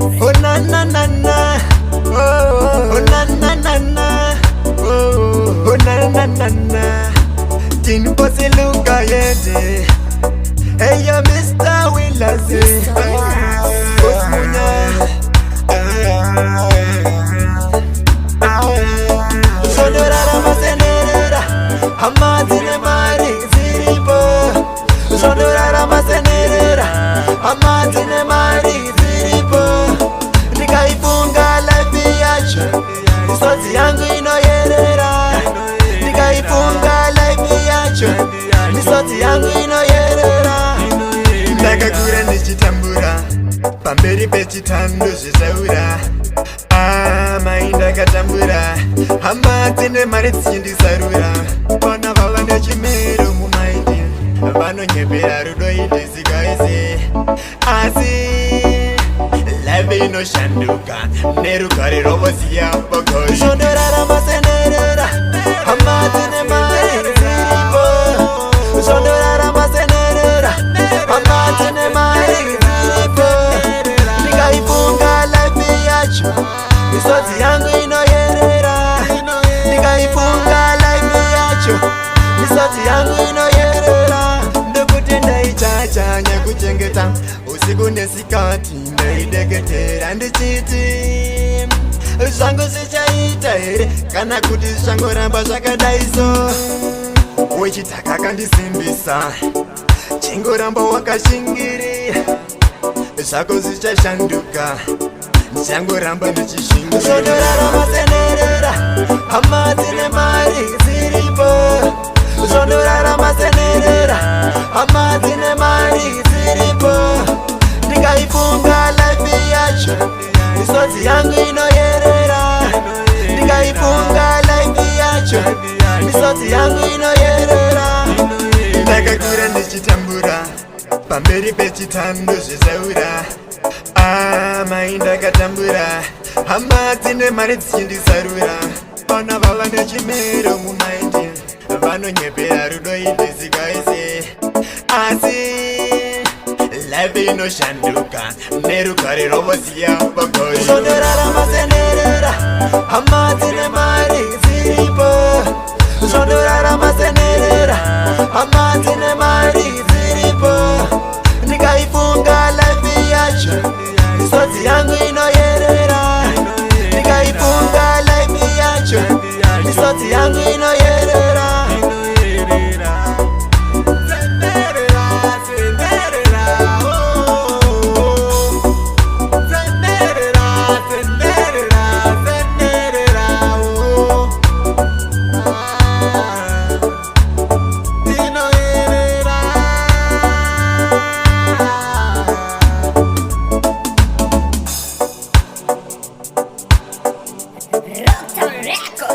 Oh na na na na, oh na na na na, oh na na na na. King Bossy Luka yede, hey yo Mr. Willazy, Osmunya. Sondorara masenera, amatine mari ziripo. Sondorara masenera, amatine mari ziripo. Nikaifunga life yacho, misoti yangu inoyerera. Nikaifunga life yacho, misoti yangu inoyerera. Ndakakura ndichitambura, pamberi pechitando zvizaura. Mai ndakatambura, hama dzine mari dzichindisarura. Vana vava nechimero mumaindi, vanonyepera rudo idizikaise. Asi life inoshanduka nerugare rovoziya bogori. Sondorara masenerera, hama dzine mari dziripo. Sondorara masenerera, hama dzine mari dziripo. Nikaifunga life yacho, misodzi yangu inoyerera. Nikaifunga life yacho, misodzi yangu inoyerera. Ndokuti ndaichachanya kuchengeta usiku nesikati ndaideketera ndichiti zvangu zvichaita here kana kuti zvangoramba zvakadaiso. Wechitaka kandisimbisa chingoramba wakashingirira, zvako zvichashanduka ndichangoramba ndichishingira. Sondorara masenerera, hama dzine mari dziripo. Sondorara masenerera, hama dzine mari dziripo. Nikaifunga life yacho, misodzi yangu inoyerera. Nikaifunga life yacho, misodzi yangu inoyerera. Ndakakura ndichitambura, pamberi pechitando zvizaura. Mai ndakatambura, hama dzine mari dzichindisarura. Vana vava nechimero mumaindi, vanonyepera rudo idizikaise. Asi life inoshanduka nerugare rovoziya bogori. Sondorara masenerera, hama dzine mari dziripo. Sondorara masenerera, hama dzine mari dziripo. Nikaifunga life yacho, misodzi yangu inoyerera. Nikaifunga life yacho, misodzi yangu inoyerera. Rocktown Records.